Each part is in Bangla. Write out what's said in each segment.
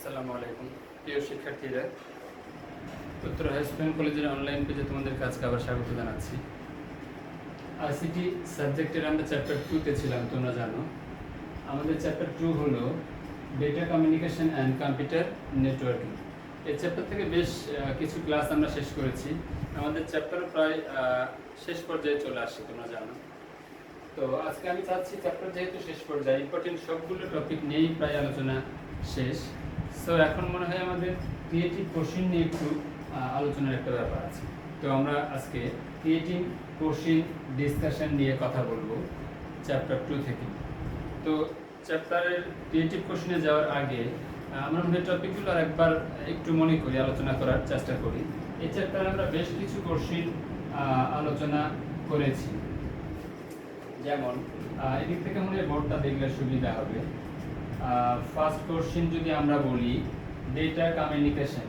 আসসালামু আলাইকুম প্রিয় শিক্ষার্থীরা, উত্তর হাই স্কুল কলেজের অনলাইন পেজে তোমাদের কাজকে আবার স্বাগত জানাচ্ছি। আইসিটি সাবজেক্টের আমরা চ্যাপ্টার 2-তে ছিলাম, তোমরা জানো। আমাদের চ্যাপ্টার 2 হলো data communication and computer networking. এই চ্যাপ্টার থেকে বেশ কিছু ক্লাস আমরা শেষ করেছি। আমাদের চ্যাপ্টারও প্রায় শেষ পর্যায়ে চলে আসছে, তোমরা জানো। তো আজকে আমি চাচ্ছি চ্যাপ্টার যেহেতু শেষ পর্যায়ে, ইম্পর্টেন্ট সবগুলো টপিক নিয়েই প্রায় আলোচনা শেষ। সো এখন মনে হয় আমাদের ক্রিয়েটিভ কোশ্চেন নিয়ে একটু আলোচনার একটা ব্যাপার আছে। তো আমরা আজকে ক্রিয়েটিভ কোশ্চেন ডিসকাশন নিয়ে কথা বলবো চ্যাপ্টার 2 থেকে। তো চ্যাপ্টারের ক্রিয়েটিভ কোশ্চেনে যাওয়ার আগে আমরা আমাদের টপিকগুলো আরেকবার একটু মনে করি, আলোচনা করার চেষ্টা করি। এই চ্যাপ্টারে আমরা বেশ কিছু কোশ্চেন আলোচনা করেছি। যেমন এদিক থেকে মনে হয় বোর্ডটা দেখলে সুবিধা হবে। ফার্স্ট কোশ্চেন যদি আমরা বলি ডেটা কমিউনিকেশন,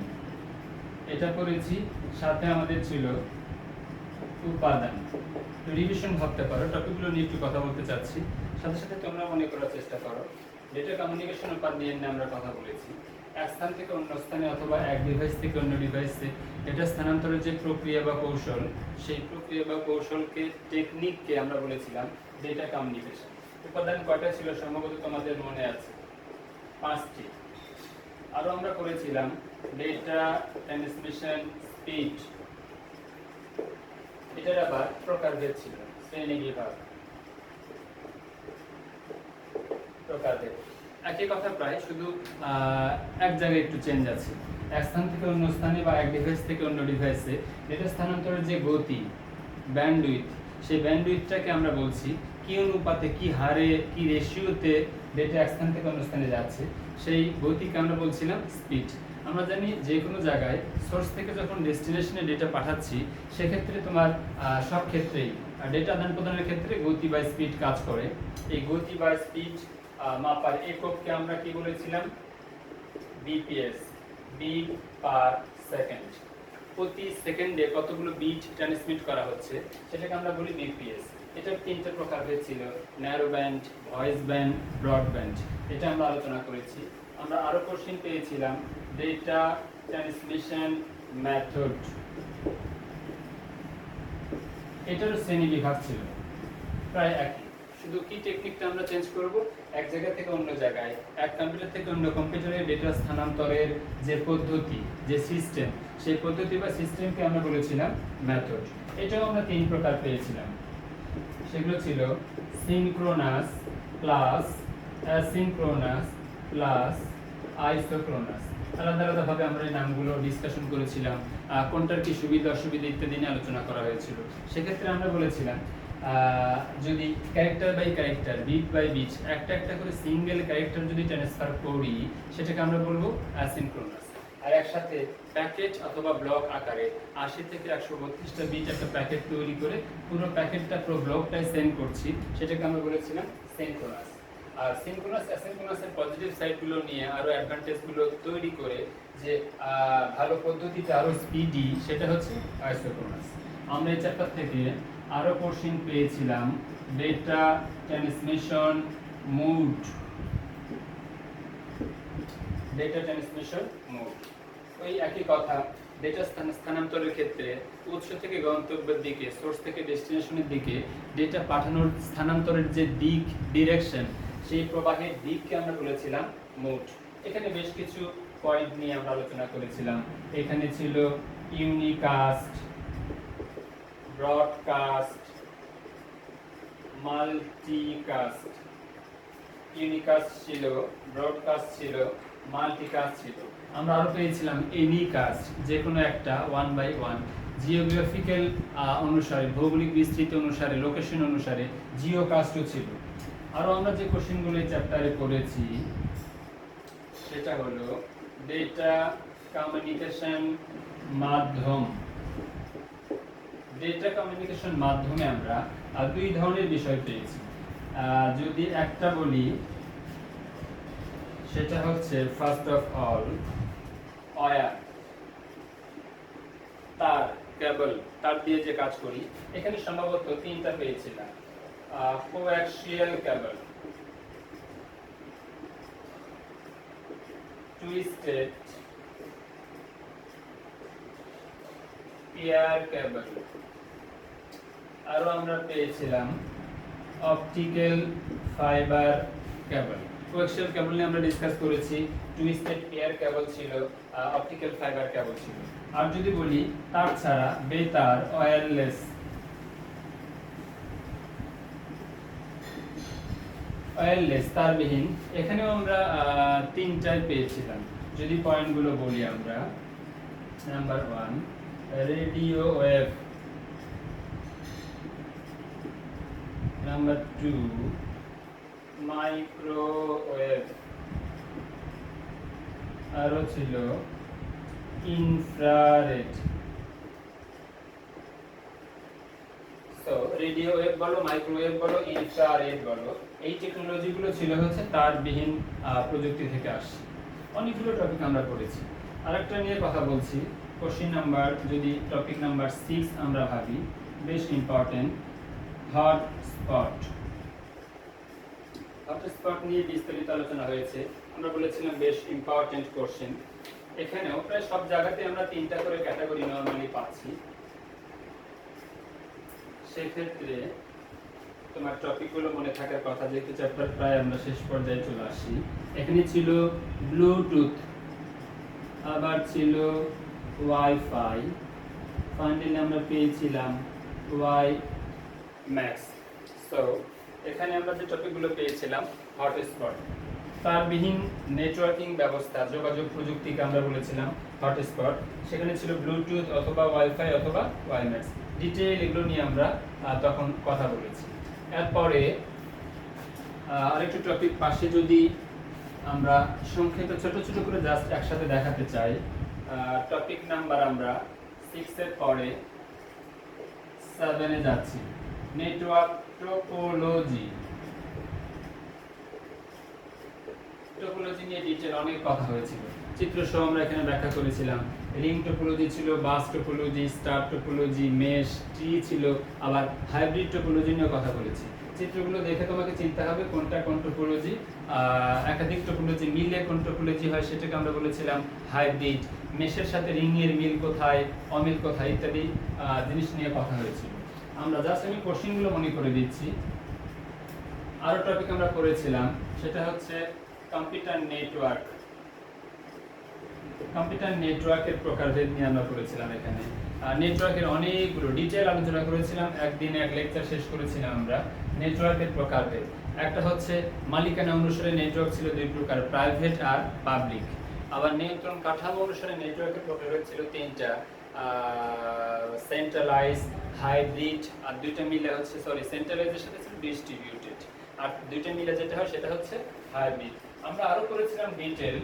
এটা করেছি। সাথে আমাদের ছিল উপাদান। রিভিশন ভাবতে পারো, টপিকগুলো নিয়ে একটু কথা বলতে চাচ্ছি, সাথে সাথে তোমরা মনে করার চেষ্টা করো। ডেটা কমিউনিকেশন উপাদান নিয়ে আমরা কথা বলেছি। এক স্থান থেকে অন্য স্থানে অথবা এক ডিভাইস থেকে অন্য ডিভাইসে ডেটা স্থানান্তরের যে প্রক্রিয়া বা কৌশল, সেই প্রক্রিয়া বা কৌশলকে, টেকনিককে আমরা বলেছিলাম ডেটা কমিউনিকেশন। উপাদান কয়টা ছিল সম্ভবত তোমাদের মনে আছে? 5টি। আরও আমরা করেছিলাম ডেটা ট্রান্সমিশন স্পিড, এটার আবার প্রকারভেদ ছিল, শ্রেণী বিভাগ, প্রকারভেদ। একই কথা প্রায়, শুধু এক জায়গায় একটু চেঞ্জ আছে। এক স্থান থেকে অন্য স্থানে বা এক ডিভাইস থেকে অন্য ডিভাইসে ডেটা স্থানান্তরের যে গতি, ব্যান্ডউইথ, সেই ব্যান্ডউইথটাকে আমরা বলছি কি অনুপাতে, কি হারে, কি রেশিওতে ডেটা এক স্থান থেকে অন্য স্থানে যাচ্ছে, সেই গতিকে আমরা বলছিলাম স্পিড। আমরা জানি যে কোনো জায়গায় সোর্স থেকে যখন ডেস্টিনেশনে ডেটা পাঠাচ্ছি, সেক্ষেত্রে তোমার সব ক্ষেত্রেই ডেটা আদান প্রদানের ক্ষেত্রে গতি বা স্পিড কাজ করে। এই গতি বা স্পিড মাপার একককে আমরা কি বলেছিলাম? BPS, bit per second. প্রতি সেকেন্ডে কতগুলো বিট ট্রান্সমিট করা হচ্ছে সেটাকে আমরা বলি বিপিএস। এটার 3টে প্রকারভেদ ছিল, narrow band, voice band, broadband. এটা আমরা আলোচনা করেছি। আমরা আরও কোশ্চেন পেয়েছিলাম ডেটা ট্রান্সমিশন মেথড, এটারও শ্রেণী বিভাগ ছিল প্রায় একই, শুধু কি টেকনিকটা আমরা চেঞ্জ করব, এক জায়গা থেকে অন্য জায়গায়, এক কম্পিউটার থেকে অন্য কম্পিউটারে ডেটা স্থানান্তরের যে পদ্ধতি, যে সিস্টেম, সেই পদ্ধতি বা সিস্টেমকে আমরা বলেছিলাম মেথড। এটাও আমরা 3 প্রকার পেয়েছিলাম। সেগুলো ছিল synchronous plus asynchronous plus isochronous. আলাদা আলাদাভাবে আমরা এই নামগুলো ডিসকাশন করেছিলাম, কোনটার কি সুবিধা অসুবিধা ইত্যাদি নিয়ে আলোচনা করা হয়েছিল। সেক্ষেত্রে আমরা বলেছিলাম যদি character by character, bit by bit, একটা একটা করে সিঙ্গেল ক্যারেক্টার যদি ট্রান্সফার করি, সেটাকে আমরা বলবো অ্যাসিনক্রোনাস। আর একসাথে প্যাকেট অথবা ব্লক আকারে 80 থেকে 132টা বিট একটা প্যাকেট তৈরি করে পুরো প্যাকেটটা, পুরো ব্লকটাই সেন্ড করছি, সেটাকে আমরা বলেছিলাম সিনক্রোনাস। আর সিনক্রোনাস অ্যাসিনক্রোনাসের পজিটিভ সাইডগুলো নিয়ে আরও অ্যাডভান্টেজগুলো তৈরি করে যে ভালো পদ্ধতিতে আরও স্পিডি, সেটা হচ্ছে আইসোক্রোনাস। আমরা এই চ্যাপ্টার থেকে আরও কোশ্চেন পেয়েছিলাম data transmission mode, data transmission mode. ওই একই কথা, ডেটা স্থানান্তরের ক্ষেত্রে উৎস থেকে গন্তব্যের দিকে, সোর্স থেকে ডেস্টিনেশনের দিকে ডেটা পাঠানোর স্থানান্তরের যে দিক, ডিরেকশন, সেই প্রবাহের দিককে আমরা বলেছিলাম মোড। এখানে বেশ কিছু পয়েন্ট নিয়ে আমরা আলোচনা করেছিলাম। এখানে ছিল ইউনিকাস্ট, ব্রডকাস্ট, মাল্টিকাস্ট। ইউনিকাস্ট ছিল, ব্রডকাস্ট ছিল, মাল্টিকাস্ট ছিল। আমরা আরও পেয়েছিলাম এনিকাস্ট, যে কোনো একটা 1/1, জিওগ্রাফিক্যাল অনুসারে, ভৌগোলিক বিস্তৃতি অনুসারে, লোকেশন অনুসারে জিওকাস্টও ছিল। আরও আমরা যে কোশ্চেনগুলো এই চ্যাপ্টারে করেছি সেটা হলো ডেটা কমিউনিকেশন মাধ্যম। ডেটা কমিউনিকেশন মাধ্যমে আমরা 2 ধরনের বিষয় পেয়েছি। যদি একটা বলি, সেটা হচ্ছে ফার্স্ট অফ অল ওয়্যার, তার, কেবল, তার দিয়ে যে কাজ করি। এখানে সম্ভবত 3টা পেয়েছিলাম। কোঅ্যাক্সিয়াল কেবল, টুইস্টেড পেয়ার কেবল, আরো আমরা পেয়েছিলাম অপটিক্যাল ফাইবার কেবল। কোয়াক্সিয়াল কেবল নিয়ে আমরা ডিসকাস করেছি, টুইস্টেড পেয়ার কেবল ছিল, অপটিক্যাল ফাইবার কেবল ছিল। আর যদি বলি তার ছাড়া বেতার, ওয়্যারলেস, তারবিহীন, এখানেও আমরা তিনটাই পেয়েছিলাম। যদি পয়েন্টগুলো বলি আমরা, number 1 radio wave, number 2 microwave, আরো ছিল ইনফ্রারেড। সো রেডিও ওয়েভ বলো, মাইক্রোওয়েভ বলো, ইনফ্রারেড বলো, এই টেকনোলজিগুলো ছিল হচ্ছে তারবিহীন প্রযুক্তি থেকে আসছে। অনেকগুলো টপিক আমরা পড়েছি। আরেকটা নিয়ে কথা বলছি, কোশ্চেন নাম্বার, যদি টপিক নাম্বার 6 আমরা ভাবি, বেশ important, hot spot. Hot spot নিয়ে বিস্তারিত আলোচনা হয়েছে, আমরা বলেছিলাম বেশ ইম্পর্টেন্ট কোশ্চেন। এখানেও প্রায় সব জায়গাতে আমরা 3টা করে ক্যাটাগরি নরমালি পাচ্ছি। সেক্ষেত্রে তোমার টপিকগুলো মনে থাকার কথা, যেহেতু চ্যাপ্টার প্রায় আমরা শেষ পর্যায়ে চলে আসি। এখানে ছিল ব্লুটুথ, আবার ছিল ওয়াইফাই, ফাইনালি আমরা পেয়েছিলাম ওয়াই ম্যাক্স। সো এখানে আমরা যে টপিকগুলো পেয়েছিলাম, হটস্পট, তারবিহীন নেটওয়ার্কিং ব্যবস্থা, যোগাযোগ প্রযুক্তিকে আমরা বলেছিলাম হটস্পট। সেখানে ছিল ব্লুটুথ অথবা ওয়াইফাই অথবা ওয়াইম্যাক্স, ডিটেইল এগুলো নিয়ে আমরা তখন কথা বলেছি। এরপরে আরেকটু টপিক পাশে যদি আমরা সংক্ষেপে ছোট ছোট করে জাস্ট একসাথে দেখাতে চাই, টপিক নাম্বার আমরা 6 এর পরে 7 এ যাচ্ছি, নেটওয়ার্ক টোপোলজি। টোপোলজি নিয়ে ডিটেইল অনেক কথা হয়েছিল, চিত্র সহ আমরা এখানে ব্যাখ্যা করেছিলাম। রিং টোপোলজি ছিল, bus topology, star topology, mesh, tree ছিল, আবার হাইব্রিড টোপোলজি নিয়ে কথা বলেছি। চিত্রগুলো দেখে তোমাকে চিন্তা হবে কোনটা কোন টোপোলজি। একাধিক টোপোলজি মিলে কোন টোপোলজি হয় সেটাকে আমরা বলেছিলাম হাইব্রিড। মেশের সাথে রিং এর মিল কোথায়, অমিল কোথায় ইত্যাদি জিনিস নিয়ে কথা হয়েছিল। আমরা জাস্ট আমি কোশ্চেনগুলো মনে করে দিচ্ছি। আরো টপিক আমরা করেছিলাম, সেটা হচ্ছে কম্পিউটার নেটওয়ার্ক। কম্পিউটার নেটওয়ার্কের প্রকারভেদ নিয়ে আমরা করেছিলাম। এখানে নেটওয়ার্কের অনেকগুলো ডিটেইল আলোচনা করেছিলাম, একদিনে এক লেকচার শেষ করেছিলাম আমরা। নেটওয়ার্কের প্রকারভেদ, একটা হচ্ছে মালিকানা অনুসারে নেটওয়ার্ক ছিল 2 প্রকার, প্রাইভেট আর পাবলিক। আবার নিয়ন্ত্রণ কাঠামো অনুসারে নেটওয়ার্কের প্রকারভেদ ছিল 3টা, সেন্ট্রালাইজ, হাইব্রিড, আর 2টা মিলে হচ্ছে সেন্ট্রালাইজের সাথে ছিল ডিস্ট্রিবিউটেড, আর 2টা মিলে যেটা হয় সেটা হচ্ছে হাইব্রিড। আমরা আরো করেছিলাম ডিটেইল,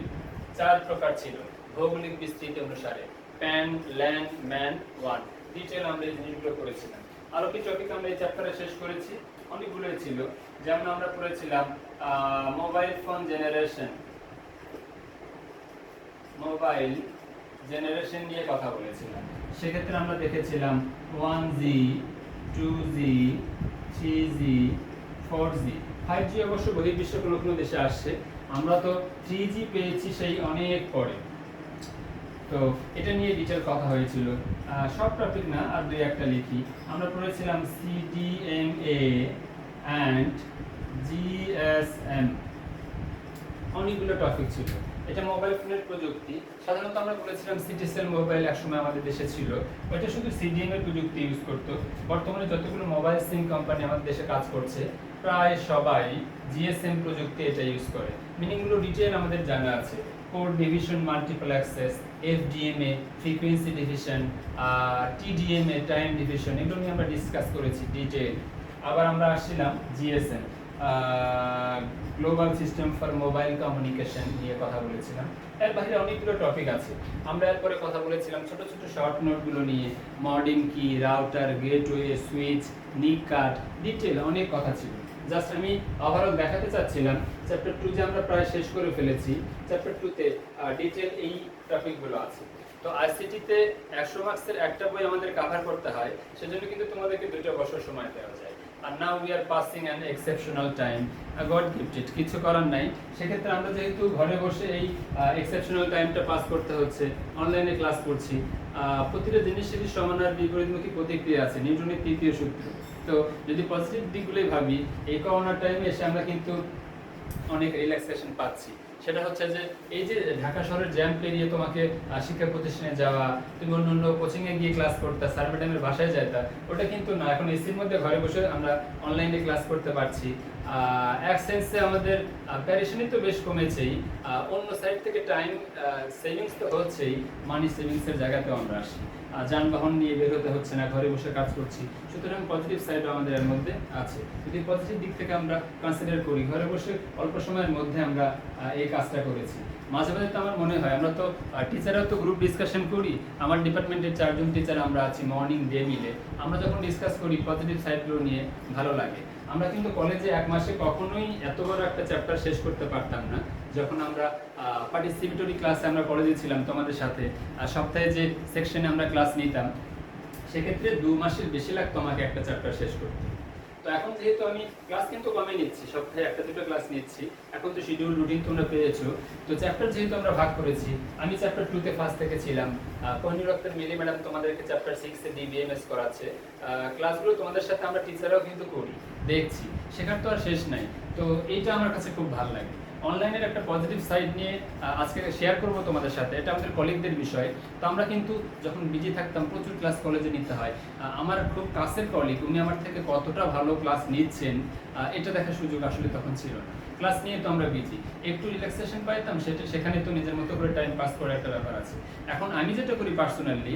4 প্রকার ছিল ভৌগোলিক বিস্তৃতি অনুসারে, pan, land, man, one. Detail আমরা এই জিনিসগুলো করেছিলাম। আরো কি টপিক আমরা এই চ্যাপ্টারে শেষ করেছি, অনেকগুলোই ছিল। যেমন আমরা করেছিলাম mobile phone generation, mobile generation নিয়ে কথা বলেছিলাম। সেক্ষেত্রে আমরা দেখেছিলাম 1G, 2G, 3G, 4G, 5G অবশ্য বহির্বিশ্ব কোনো কোনো দেশে আসছে। আমরা তো 3G পেয়েছি সেই অনেক পরে। তো এটা নিয়ে ডিটেইল কথা হয়েছিল। সব টপিক না, আর 2-1টা লিখি। আমরা পড়েছিলাম CDMA অ্যান্ড GSM, অনেকগুলো টপিক ছিল। এটা মোবাইল ফোনের প্রযুক্তি। সাধারণত আমরা বলেছিলাম সিটিসেল মোবাইল একসময় আমাদের দেশে ছিল, ওইটা শুধু CDMA এর প্রযুক্তি ইউজ করতো। বর্তমানে যতগুলো মোবাইল সিম কোম্পানি আমাদের দেশে কাজ করছে প্রায় সবাই GSM প্রযুক্তি এটা ইউজ করে। মিনিংগুলো ডিটেইল আমাদের জানা আছে, code division, multiple access, FDMA frequency division, TDMA time division, এগুলো নিয়ে আমরা ডিসকাস করেছি ডিটেইল। আবার আমরা আসছিলাম GSM, global system for mobile communication নিয়ে কথা বলেছিলাম। এর বাইরে অনেকগুলো টপিক আছে। আমরা এরপরে কথা বলেছিলাম ছোট ছোট শর্ট নোটগুলো নিয়ে, মডেম কি, রাউটার, গেটওয়ে, সুইচ, নিক কার্ড, ডিটেইল অনেক কথা ছিল। জাস্ট আমি ওভারঅল দেখাতে চাচ্ছিলাম চ্যাপ্টার 2 যে আমরা প্রায় শেষ করে ফেলেছি। চ্যাপ্টার 2 তে ডিটেইল এই টপিকগুলো আছে। তো আইসিটি তে 100 মার্কসের একটা বই আমাদের কভার করতে হয়, সেজন্য কিন্তু তোমাদেরকে 2টা বছর সময় দেওয়া যায়। আর now we are passing an exceptional time, God gifted, কিছু করার নাই। সেক্ষেত্রে আমরা যেহেতু ঘরে বসে এই এক্সেপশনাল টাইমটা পাস করতে হচ্ছে, অনলাইনে ক্লাস করছি, প্রতিটা জিনিসেরই সমান আর বিপরীতমুখী প্রতিক্রিয়া আছে, নিউটনের তৃতীয় সূত্র। তো যদি পজিটিভ দিকগুলোই ভাবি, এই করোনার টাইমে এসে আমরা কিন্তু অনেক রিল্যাক্সেশন পাচ্ছি। সেটা হচ্ছে যে এই যে ঢাকা শহরের জ্যাম পেরিয়ে তোমাকে শিক্ষা প্রতিষ্ঠানে যাওয়া, তুমি অন্য অন্য কোচিংয়ে গিয়ে ক্লাস করতে, স্যার ম্যাডামের বাসায় যাইতা, ওটা কিন্তু না। এখন এসির মধ্যে ঘরে বসে আমরা অনলাইনে ক্লাস করতে পারছি। এক সেন্সে আমাদের প্যারেশানি তো বেশ কমেছেই, অন্য সাইড থেকে টাইম সেভিংস তো হচ্ছেই, মানি সেভিংসের জায়গাতেও আমরা আসি। যানবাহন নিয়ে বের হতে হচ্ছে না, ঘরে বসে কাজ করছি। সুতরাং পজিটিভ সাইডও আমাদের এর মধ্যে আছে। যদি পজিটিভ দিক থেকে আমরা কনসিডার করি, ঘরে বসে অল্প সময়ের মধ্যে আমরা এই কাজটা করেছি। মাঝে মাঝে তো আমার মনে হয়, আমরা তো টিচাররাও তো গ্রুপ ডিসকাশন করি, আমার ডিপার্টমেন্টের 4 জন টিচার আমরা আছি, মর্নিং ডে মিলে আমরা যখন ডিসকাস করি পজিটিভ সাইডগুলো নিয়ে, ভালো লাগে। আমরা কিন্তু কলেজে 1 মাসে কখনোই এত বড় একটা চ্যাপ্টার শেষ করতে পারতাম না। যখন আমরা পার্টিসিপেটরি ক্লাসে আমরা কলেজে ছিলাম তোমাদের সাথে, সপ্তাহে যে সেকশনে আমরা ক্লাস নিতাম, সেক্ষেত্রে 2 মাসের বেশি লাগতো আমাকে একটা চ্যাপ্টার শেষ করতে। তো এখন যেহেতু আমি ক্লাস কিন্তু কমে নিচ্ছি, সপ্তাহে 1-2 ক্লাস নিচ্ছি, এখন তো শিডিউল রুটিন তোমরা পেয়েছো। তো চ্যাপ্টার যেহেতু আমরা ভাগ করেছি, আমি চ্যাপ্টার 2 তে ফার্স্ট থেকে ছিলাম, কোহিনুর আক্তার মিলি ম্যাডাম তোমাদেরকে চ্যাপ্টার 6 এ ডিবিএমএস করাচ্ছে, ক্লাসগুলো তোমাদের সাথে আমরা টিচাররাও কিন্তু করি, দেখছি, শেখার তো আর শেষ নাই। তো এইটা আমার কাছে খুব ভালো লাগে। অনলাইনের একটা পজিটিভ সাইড নিয়ে আজকে শেয়ার করব তোমাদের সাথে, এটা আমাদের কলিগদের বিষয়। তো আমরা কিন্তু যখন বিজি থাকতাম, প্রচুর ক্লাস কলেজে নিতে হয়। আমার খুব কাছের কলিগ, উনি আমার থেকে কতটা ভালো ক্লাস নিচ্ছেন এটা দেখার সুযোগ আসলে তখন ছিল না। ক্লাস নিয়ে তো আমরা বিজি, একটু রিল্যাক্সেশন পাইতাম, সেখানে তো নিজের মতো করে টাইম পাস করার একটা ব্যাপার আছে। এখন আমি যেটা করি পার্সোনালি,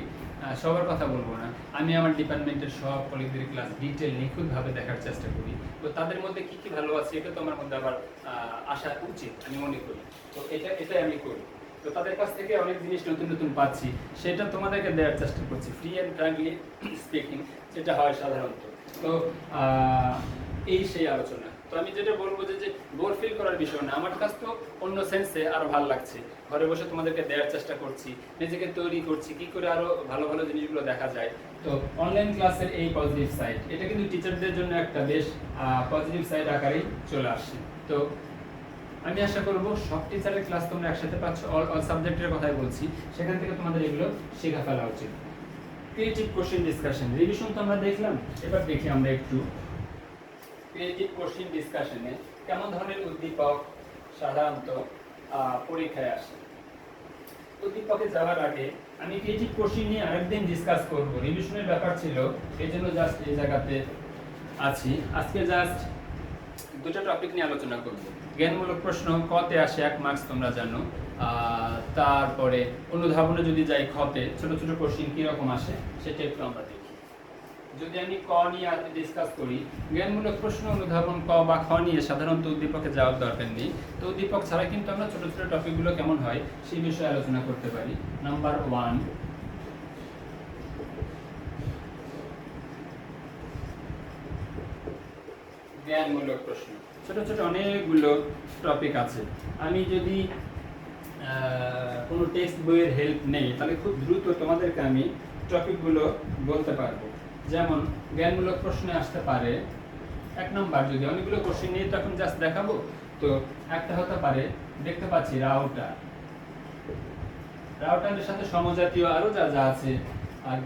সবার কথা বলবো না, আমি আমার ডিপার্টমেন্টের সব কলিগদের ক্লাস ডিটেল নিখুঁতভাবে দেখার চেষ্টা করি। তো তাদের মধ্যে কি কি ভালো আছে এটা তো আমার মধ্যে আবার আসা উচিত আমি মনে করি। তো এটাই আমি করি। তো তাদের কাছ থেকে অনেক জিনিস নতুন নতুন পাচ্ছি, সেটা তোমাদেরকে দেওয়ার চেষ্টা করছি, ফ্রি অ্যান্ড ফ্র্যাঙ্কলি স্পিকিং, যেটা হয় সাধারণত। তো এই সেই আলোচনা। তো আমি যেটা বলবো যে বোর ফিল করার বিষয় না, আমার কাছ তো অন্য সেন্সে আরো ভালো লাগছে। ঘরে বসে তোমাদেরকে দেওয়ার চেষ্টা করছি, নিজেকে তৈরি করছি কি করে আরো ভালো ভালো জিনিসগুলো দেখা যায়। তো অনলাইন ক্লাসের এই পজিটিভ সাইড, এটা কিন্তু টিচারদের জন্য একটা বেশ পজিটিভ সাইড আকারেই চলে আসছে। তো আমি আশা করব সব টিচারের ক্লাস তোমরা একসাথে পাচ্ছ, অল সাবজেক্টের কথাই বলছি, সেখান থেকে তোমাদের এগুলো শেখা ফেলা উচিত। ক্রিয়েটিভ কোশ্চেন ডিসকাশন, রিভিশন তো আমরা দেখলাম, এবার দেখি আমরা একটু ক্রিয়েটিভ কোশ্চেন ডিসকাশনে কেমন ধরনের উদ্দীপক সাধারণত পরীক্ষায় আসে। উদ্দীপকে যাওয়ার আগে আমি ক্রিয়েটিভ কোশ্চেন নিয়ে আরেকদিন ডিসকাস করব, রিভিশনের ব্যাপার ছিল, এই জন্য জাস্ট এই জায়গাতে আছি। আজকে জাস্ট 2টা টপিক নিয়ে আলোচনা করব। জ্ঞানমূলক প্রশ্ন কতে আসে 1 মার্কস তোমরা জানো, তারপরে অনুধাবনে যদি যাই খতে ছোট ছোট কোশ্চেন কিরকম আসে সেটা একটু আমরা দেখি। যদি আমি ক নিয়ে ডিসকাস করি, জ্ঞানমূলক প্রশ্ন অনুধাবন ক বা খ নিয়ে সাধারণত উদ্দীপকে যাওয়ার দরকার নেই। তো উদ্দীপক ছাড়া কিন্তু আমরা ছোট ছোট টপিকগুলো কেমন হয় সেই বিষয়ে আলোচনা করতে পারি। নাম্বার 1, জ্ঞানমূলক প্রশ্ন। ছোট ছোট অনেকগুলো টপিক আছে। আমি যদি কোনো টেক্সট বইয়ের হেল্প নেই, তাহলে খুব দ্রুত তোমাদেরকে আমি টপিকগুলো বলতে পারবো। যেমন জ্ঞানমূলক প্রশ্নে আসতে পারে 1 নম্বর, যদি অনেকগুলো কোশ্চেন নিয়ে তখন জাস্ট দেখাবো, তো একটা হতে পারে, দেখতে পাচ্ছি রাউটার, রাউটারের সাথে সমজাতীয় আরো যা যা আছে,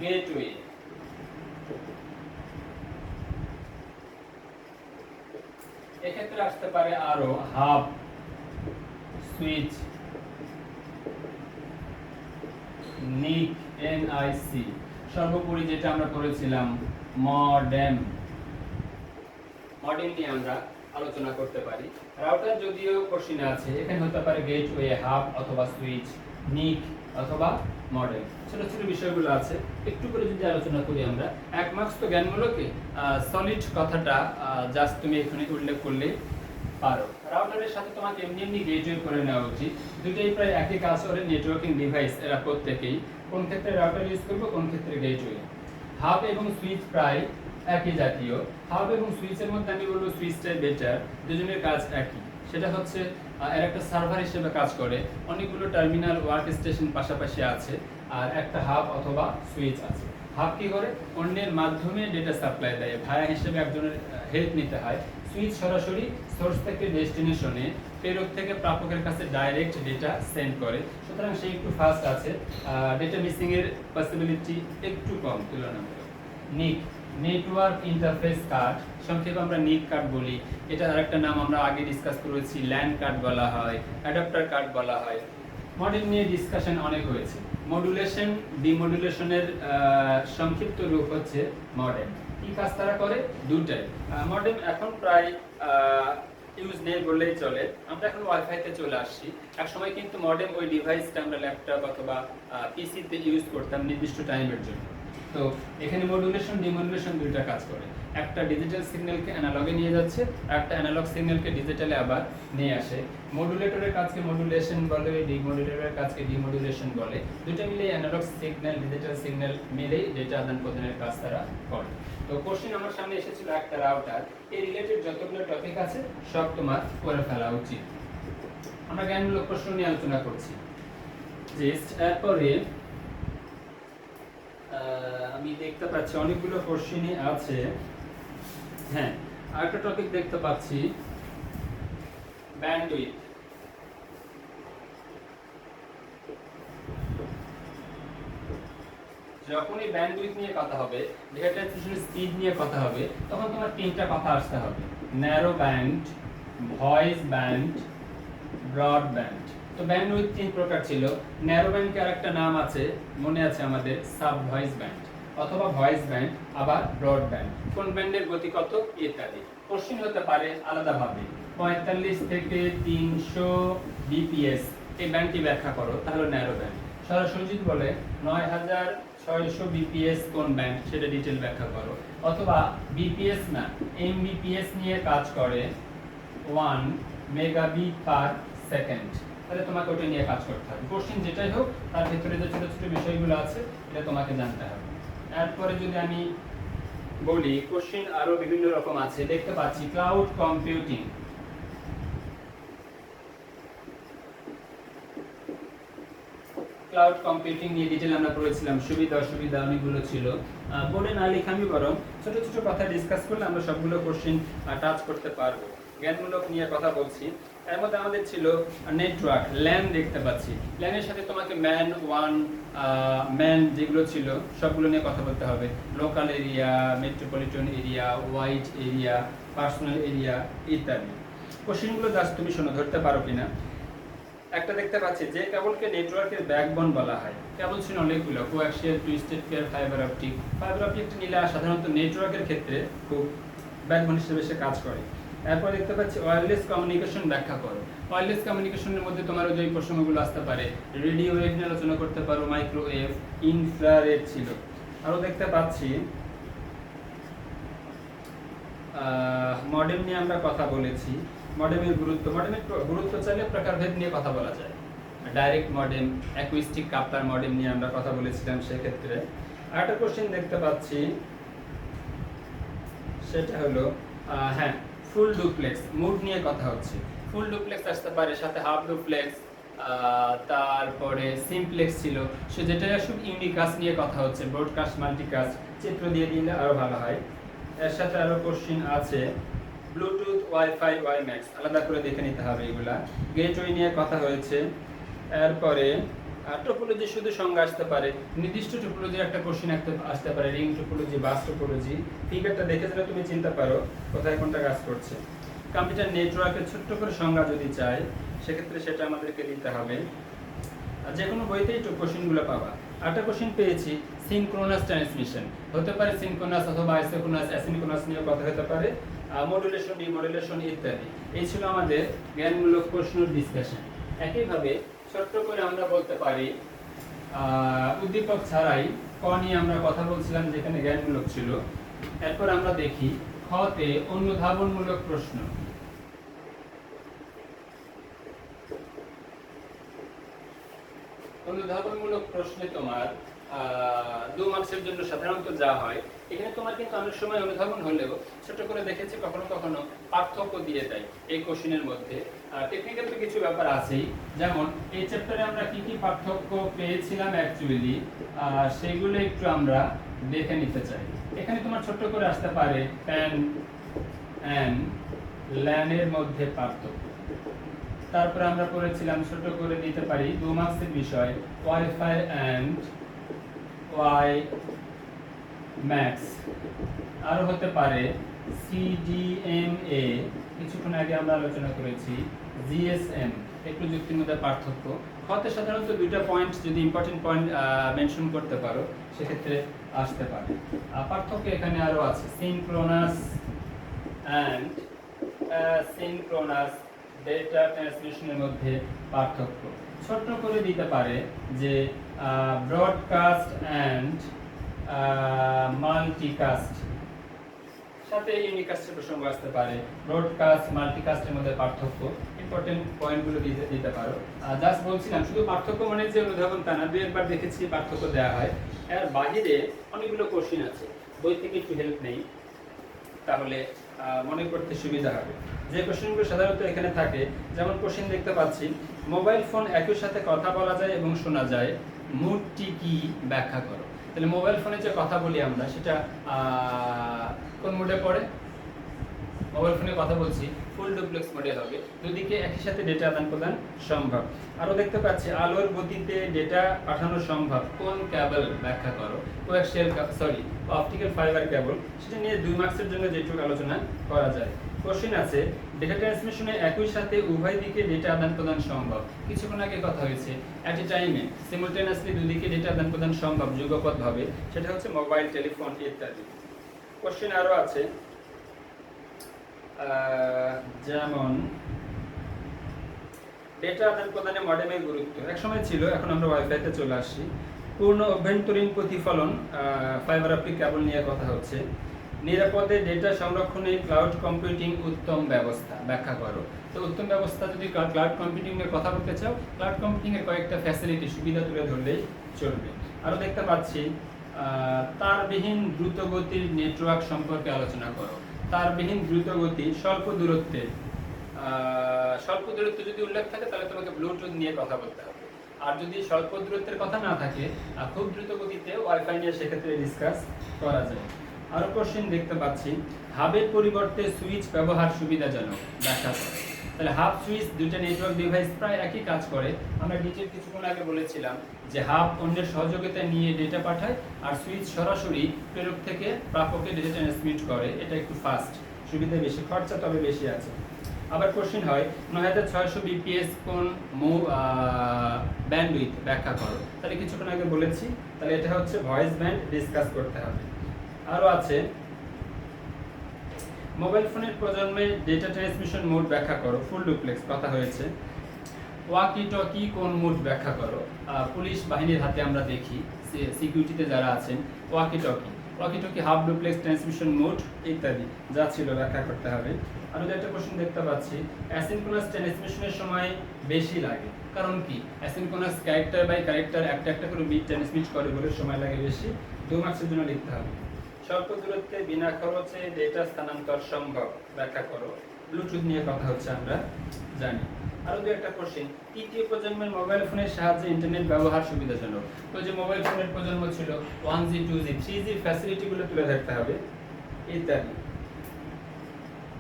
গেটওয়ে, এক্ষেত্রে আসতে পারে আরো হাব, সুইচ, নিক, এনআইসি, সর্বোপরি যেটা আমরা করেছিলাম মডেম নিয়ে আমরা আলোচনা করতে পারি। রাউটার যদিও কোশ্চেন আছে, এখানে হতে পারে গেটওয়ে, হাব অথবা সুইচ, নিক অথবা মডেম, ছোট ছোট বিষয়গুলো আছে। একটু করে যদি আলোচনা করি আমরা, 1 মার্কস তো জ্ঞানমূলকে সলিড কথাটা জাস্ট তুমি এখানে উল্লেখ করলে পারো। রাউটারের সাথে তোমাকে এমনি এমনি গেটওয়ে করে নেওয়া উচিত, দুটোই প্রায় একই কাজ করে, নেটওয়ার্কিং ডিভাইস এরা প্রত্যেকেই। কোন ক্ষেত্রে রাউটার ইউজ করবো, কোন ক্ষেত্রে গেটওয়ে। হাব এবং সুইচ প্রায় একই জাতীয়। হাব এবং সুইচের মধ্যে আমি বলবো সুইচটাই বেটার, দুজনের কাজ একই। সেটা হচ্ছে এর একটা সার্ভার হিসেবে কাজ করে, অনেকগুলো টার্মিনাল ওয়ার্ক স্টেশন পাশাপাশি আছে, আর একটা হাব অথবা সুইচ আছে। হাব কি করে, অন্যের মাধ্যমে ডেটা সাপ্লাই দেয়, ভায়া হিসেবে হেল্প নিতে হয়। সুইচ সরাসরি সোর্স থেকে ডেস্টিনেশনে, প্রেরক থেকে প্রাপকের কাছে ডাইরেক্ট ডেটা সেন্ড করে, সুতরাং সে একটু ফাস্ট আছে। ডেটা মিসিং এর পসিবিলিটি একটু কম তুলনামূলক। নিক, নেটওয়ার্ক ইন্টারফেস কার্ড, সংক্ষেপে আমরা নিক কার্ড বলি। এটা আরেকটা নাম আমরা আগে ডিসকাস করেছি, ল্যান কার্ড বলা হয়, অ্যাডাপ্টার কার্ড বলা হয়। মডেল নিয়ে ডিসকাশন অনেক হয়েছে। মডুলেশন ডিমডুলেশনের সংক্ষিপ্ত রূপ হচ্ছে মডেম। কি কাজ তারা করে? দুটাই। মডেম এখন প্রায় ইউজ নেই বললেই চলে, আমরা এখন ওয়াইফাইতে চলে আসছি। এক সময় কিন্তু মডেম ওই ডিভাইসটা আমরা ল্যাপটপ অথবা পিসিতে ইউজ করতাম নির্দিষ্ট টাইমের জন্য। তো এখানে মডুলেশন ডিমডুলেশন দুইটা কাজ করে। একটা ডিজিটাল সিগন্যালকে অ্যানালগে নিয়ে যাচ্ছে, একটা অ্যানালগ সিগন্যালকে ডিজিটালে আবার নিয়ে আসে। মডুলেটরের কাজকে মডুলেশন বলে, ডিমডুলেটরের কাজকে ডিমডুলেশন বলে। দুটো মিলে অ্যানালগ সিগন্যাল ডিজিটাল সিগন্যাল মিলেই ডেটা আদান প্রদানের কাজ তারা করে। তো কোশ্চেন আমার সামনে এসেছিল একটা রাউটার, এই রিলেটেড যতগুলো টপিক আছে সব তোমার করে ফেলা উচিত। আমরা জ্ঞানমূলক প্রশ্ন নিয়ে আলোচনা করছি। এরপরে আমি দেখতে পাচ্ছি অনেকগুলো কোশ্চেনই আছে। হ্যাঁ, আরেকটা টপিক দেখতে পাচ্ছি, ব্যান্ডউইথ। যখনই ব্যান্ডউইথ নিয়ে কথা হবে, ডেটা ট্রান্সমিশন স্পিড নিয়ে কথা হবে, তখন তোমার তিনটা কথা আসতে হবে: narrow band, voice band, broad band. তো ব্যান্ডউইথ তিন প্রকার ছিল। ন্যারো ব্যান্ডকে আরেকটা নাম আছে, মনে আছে আমাদের, সাব ভয়েস ব্যান্ড অথবা ভয়েস ব্যান্ড, আবার ব্রড ব্যান্ড। কোন ব্যান্ডের গতি কত ইত্যাদি। কোশ্চেন হতে পারে আলাদাভাবে, 45 থেকে 300 বিপিএস এই ব্যান্ডটি ব্যাখ্যা করো, তাহলে ন্যারো ব্যান্ড। সরাসরি যদি বলে 9600 বিপিএস কোন ব্যান্ড, সেটা ডিটেল ব্যাখ্যা করো। অথবা বিপিএস না, এমবিপিএস নিয়ে কাজ করে, 1 মেগাবিট পার সেকেন্ড, তাহলে তোমাকে ওটা নিয়ে কাজ করতে হবে। কোশ্চেন যেটাই হোক, তার ভিতরে যে ছোট ছোট বিষয়গুলো আছে এটা তোমাকে জানতে হবে। এরপরে যদি আমি বলি, কোশ্চেন আরো বিভিন্ন রকম আছে। দেখতে পাচ্ছি ক্লাউড কম্পিউটিং। ক্লাউড কম্পিউটিং নিয়ে ডিটেল আমরা পড়েছিলাম, সুবিধা অসুবিধা অনেকগুলো ছিল। বোর্ডে না লিখে আমি বরং ছোট ছোট কথা ডিসকাস করলে আমরা সবগুলো কোশ্চেন টাচ করতে পারবো। জ্ঞানমূলক নিয়ে কথা বলছি। এর মধ্যে আমাদের ছিল নেটওয়ার্ক, ল্যান দেখতে পাচ্ছি। ল্যানের সাথে তোমাকে ম্যান ওয়ান, ম্যান যেগুলো ছিল সবগুলো নিয়ে কথা বলতে হবে। Local area, metropolitan area, wide area, personal area ইত্যাদি। কোশ্চেনগুলো জাস্ট তুমি শোনো, ধরতে পারো কিনা। একটা দেখতে পাচ্ছি যে কেবলকে নেটওয়ার্কের ব্যাকবোন বলা হয়। কেবল ছিল অনেকগুলো, coaxial, twisted pair, fibre optic. Fibre optic নিলে সাধারণত নেটওয়ার্কের ক্ষেত্রে খুব ব্যাকবোন হিসেবে সে কাজ করে। এরপর দেখতে পাচ্ছি ওয়্যারলেস কমিউনিকেশন ব্যাখ্যা করো। ওয়্যারলেস কমিউনিকেশনের মধ্যে তোমার যে প্রসঙ্গগুলো আসতে পারে, রেডিও ওয়েভ নিয়ে আলোচনা করতে পারো, মাইক্রোওয়েভ, ইনফ্রারেড ছিল। আরও দেখতে পাচ্ছি মডেম নিয়ে আমরা কথা বলেছি। মডেমের গুরুত্ব চাইলে প্রকারভেদ নিয়ে কথা বলা যায়। Direct modem, acoustic coupler modem নিয়ে আমরা কথা বলেছিলাম সেক্ষেত্রে। আরেকটা কোশ্চেন দেখতে পাচ্ছি, সেটা হলো হ্যাঁ, ফুল ডুপ্লেক্স মুড নিয়ে কথা হচ্ছে। ফুল ডুপ্লেক্স আসতে পারে, সাথে হাফ ডুপ্লেক্স, তারপরে সিমপ্লেক্স ছিল। সে যেটা আসলে ইউনিকাস্ট নিয়ে কথা হচ্ছে, ব্রডকাস্ট, মাল্টিকাস্ট। চিত্র দিয়ে দিলে আরো ভালো হয়। এর সাথে আরো কোশ্চেন আছে, ব্লুটুথ, ওয়াইফাই, ওয়াইম্যাক্স, আলাদা করে দেখে নিতে হবে এগুলা। গেটওয়ে নিয়ে কথা হয়েছে। এরপরে টোপোলজি শুধু সংজ্ঞা আসতে পারে, নির্দিষ্ট টোপোলজির একটা কোশ্চেন আসতে পারে, রিং টোপোলজি, বাস টোপোলজি। ফিগারটা দেখে দিলে তুমি চিনতে পারো কোথায় কোনটা কাজ করছে। কম্পিউটার নেটওয়ার্কের ছোট্ট করে সংজ্ঞা যদি চাই, সেক্ষেত্রে সেটা আমাদেরকে দিতে হবে। আর যে কোনো বইতেই কোশ্চেনগুলো পাবা। আরেকটা কোশ্চেন পেয়েছি, সিনক্রোনাস ট্রান্সমিশন। হতে পারে সিনক্রোনাস অথবা আইসোক্রোনাস, অ্যাসিনক্রোনাস নিয়ে কথা হতে পারে, মডুলেশন, ডিমডুলেশন ইত্যাদি। এই ছিল আমাদের জ্ঞানমূলক প্রশ্ন ডিসকাশন। একইভাবে ছোট্ট করে আমরা বলতে পারি, উদ্দীপক ছাড়াই ক নিয়ে আমরা কথা বলছিলাম, যেখানে জ্ঞানমূলক ছিল। এরপর আমরা দেখি খতে অনুধাবনমূলক প্রশ্ন। অনুধাবনমূলক প্রশ্নে তোমার 2 মার্কসের জন্য সাধারণত যা হয়, এখানে তোমার কিন্তু অনেক সময় অনুধাবন হলেও ছোট করে দেখেছি কখনো কখনো পার্থক্য দিয়ে দেয় এই কোশ্চেনের মধ্যে। টেকনিক্যাল তো কিছু ব্যাপার আছেই, যেমন এই চ্যাপ্টারে আমরা কি কি পার্থক্য পেয়েছিলাম অ্যাকচুয়ালি, সেগুলো একটু আমরা দেখে নিতে চাই। এখানে তোমার ছোট্ট করে আসতে পারে প্যান অ্যান্ড ল্যানের মধ্যে পার্থক্য। তারপরে আমরা পড়েছিলাম, ছোট করে দিতে পারি 2 মার্কসের বিষয় ওয়াইফাই অ্যান্ড ওয়াই ম্যাক্স। আরও হতে পারে সিডিএমএ, কিছুক্ষণ আগে আমরা আলোচনা করেছি জিএসএম, এই প্রযুক্তির মধ্যে পার্থক্য। হতে সাধারণত দুইটা পয়েন্ট যদি ইম্পর্টেন্ট পয়েন্ট মেনশন করতে পারো সেক্ষেত্রে আসতে পারে। পার্থক্য এখানে আরও আছে, সিনক্রোনাস অ্যান্ড সিনক্রোনাস ডেটা ট্রান্সমিশনের মধ্যে পার্থক্য। ছোট্ট করে দিতে পারে যে ব্রডকাস্ট অ্যান্ড মাল্টিকাস্ট, সাথে ইউনিকাস্টের প্রসঙ্গ আসতে পারে। ব্রডকাস্ট মাল্টিকাস্টের মধ্যে পার্থক্য, ইম্পর্টেন্ট পয়েন্টগুলো দিতে পারো। জাস্ট বলছিলাম শুধু পার্থক্য মানে যে উদাহরণ তা না, 2-1 দেখেছি পার্থক্য দেওয়া হয়। এর বাহিরে অনেকগুলো কোশ্চিন আছে, বই থেকে একটু হেল্প নেই তাহলে মনে করতে সুবিধা হবে। যে কোশ্চেনগুলো সাধারণত এখানে থাকে, যেমন কোশ্চেন দেখতে পাচ্ছি, মোবাইল ফোন একই সাথে কথা বলা যায় এবং শোনা যায়, মুডটি কি ব্যাখ্যা করো। তাহলে মোবাইল ফোনে যে কথা বলি আমরা সেটা কোন মোডে পড়ে? মোবাইল ফোনে কথা বলছি ফুল ডুপ্লেক্স মোডে হবে, দুদিকে একই সাথে ডেটা আদান প্রদান সম্ভব। আরও দেখতে পাচ্ছি আলোর গতিতে ডেটা পাঠানো সম্ভব, কোন কেবল ব্যাখ্যা করো। কোয়াক্সিয়াল অপটিক্যাল ফাইবার কেবল, সেটা নিয়ে 2 মার্কসের জন্য যেটুকু আলোচনা করা যায়। কোশ্চেন আছে, ডেটা ট্রান্সমিশনে একই সাথে উভয় দিকে ডেটা আদান প্রদান সম্ভব, কিছুক্ষণ আগে কথা হয়েছে অ্যাট এ টাইমে সিমultaneously দুদিকে ডেটা আদান প্রদান সম্ভব যুগপৎ ভাবে, সেটা হচ্ছে মোবাইল টেলিফোন ইত্যাদি। কোশ্চেন আরও আছে, যেমন ডেটা আদান প্রদানে মডেমের গুরুত্ব। এক সময় ছিল, এখন আমরা ওয়াইফাইতে চলে আসছি। পূর্ণ অভ্যন্তরীণ প্রতিফলন, ফাইবার অপটিক কেবল নিয়ে কথা হচ্ছে। নিরাপদে ডেটা সংরক্ষণে ক্লাউড কম্পিউটিং উত্তম ব্যবস্থা ব্যাখ্যা করো। তো উত্তম ব্যবস্থা যদি ক্লাউড কম্পিউটিং এর কথা বলতে চাও, ক্লাউড কম্পিউটিং এর কয়েকটা ফ্যাসিলিটি সুবিধা তুলে ধরলেই চলবে। আরও দেখতে পাচ্ছি তারবিহীন দ্রুতগতির নেটওয়ার্ক সম্পর্কে আলোচনা করো। তারবিহীন দ্রুতগতি স্বল্প দূরত্বে, স্বল্প দূরত্ব যদি উল্লেখ থাকে তাহলে তোমাকে ব্লুটুথ নিয়ে কথা বলতে হবে। আর যদি স্বল্প দূরত্বের কথা না থাকে, খুব দ্রুত গতিতে ওয়াইফাই নিয়ে সেক্ষেত্রে ডিসকাস করা যায়। আরও কোশ্চেন দেখতে পাচ্ছি, হাবের পরিবর্তে সুইচ ব্যবহার সুবিধাজনক ব্যাখ্যা করে। তাহলে হাব সুইচ দুটো নেটওয়ার্ক ডিভাইস প্রায় একই কাজ করে। আমরা ডিটেল কিছুক্ষণ আগে বলেছিলাম যে হাব অন্যের সহযোগিতা নিয়ে ডেটা পাঠায়, আর সুইচ সরাসরি প্রেরক থেকে প্রাপকে ডেটা ট্রান্সমিট করে। এটা একটু ফাস্ট, সুবিধা বেশি, খরচা তবে বেশি আছে। আবার কোশ্চেন হয় 9600 বিপিএস কোন ব্যান্ডউইথ ব্যাখ্যা করো। তাহলে কিছুক্ষণ আগে বলেছি, তাহলে এটা হচ্ছে ভয়েস ব্যান্ড, ডিসকাস করতে হবে। আরও আছে, মোবাইল ফোনের প্রজন্মে ডেটা ট্রান্সমিশন মোড ব্যাখ্যা করো, ফুল ডুপ্লেক্স কথা হয়েছে। ওয়াকি টকি কোন মোড ব্যাখ্যা করো। পুলিশ বাহিনীর হাতে আমরা দেখি, সিকিউরিটিতে যারা আছেন, walkie talkie half duplex transmission mode ইত্যাদি যা ছিল ব্যাখ্যা করতে হবে। আরও একটা কোশ্চেন দেখতে পাচ্ছি, অ্যাসিনক্রোনাস ট্রান্সমিশনের সময় বেশি লাগে, কারণ কি? অ্যাসিনক্রোনাস ক্যারেক্টার বাই ক্যারেক্টার একটা একটা করে বিট ট্রান্সমিট করে বলে সময় লাগে বেশি, 2 মার্কসের জন্য লিখতে হবে। স্বল্প দূরত্বে বিনা খরচে ডেটা স্থানান্তর সম্ভব ব্যাখ্যা করো। ব্লুটুথ নিয়ে কথা হচ্ছে আমরা জানি। আরও একটা কোশ্চেন, তৃতীয় প্রজন্মের মোবাইল ফোনের সাহায্যে ইন্টারনেট ব্যবহার সুবিধাজনক। তো যে মোবাইল ফোনের প্রজন্ম ছিল 1G 2G 3G ফ্যাসিলিটিগুলো তুলে ধরতে হবে ইত্যাদি।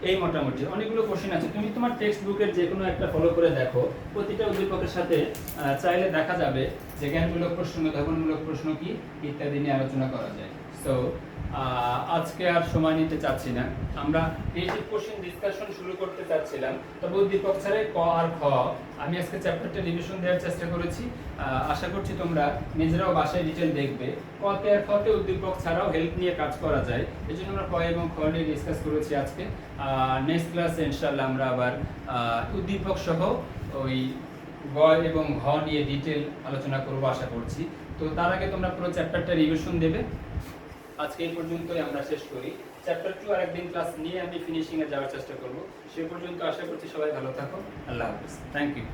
এই মোটামুটি অনেকগুলো কোশ্চেন আছে, তুমি তোমার টেক্সট বুকের যে কোনো একটা ফলো করে দেখো। প্রতিটা উদ্দীপকের সাথে চাইলে দেখা যাবে যে জ্ঞানমূলক প্রশ্ন, ধর্মমূলক প্রশ্ন কি ইত্যাদি নিয়ে আলোচনা করা যায়। সো আজকে আর সময় নিতে চাচ্ছি না, আমরা ক্রিয়েটিভ কোশ্চেন ডিসকাশন শুরু করতে চাচ্ছিলাম। তবে উদ্দীপক ছাড়াই ক আর খ আমি আজকে চ্যাপ্টারটা রিভিশন দেওয়ার চেষ্টা করেছি। আশা করছি তোমরা নিজেরাও বাসায় ডিটেল দেখবে। কতে আর খতে উদ্দীপক ছাড়াও হেল্প নিয়ে কাজ করা যায়, এই জন্য আমরা ক এবং খ নিয়ে ডিসকাস করেছি আজকে। নেক্সট ক্লাসে ইনশাআল্লাহ আমরা আবার উদ্দীপক সহ ওই গ এবং ঘ নিয়ে ডিটেল আলোচনা করবো আশা করছি। তো তার আগে তোমরা পুরো চ্যাপ্টারটা রিভিশন দেবে। আজকে এই পর্যন্তই আমরা শেষ করি। চ্যাপ্টার 2 আরেকদিন ক্লাস নিয়ে আমি ফিনিশিংয়ে যাওয়ার চেষ্টা করব। সে পর্যন্ত আশা করছি সবাই ভালো থাকো। আল্লাহ হাফেজ। Thank you.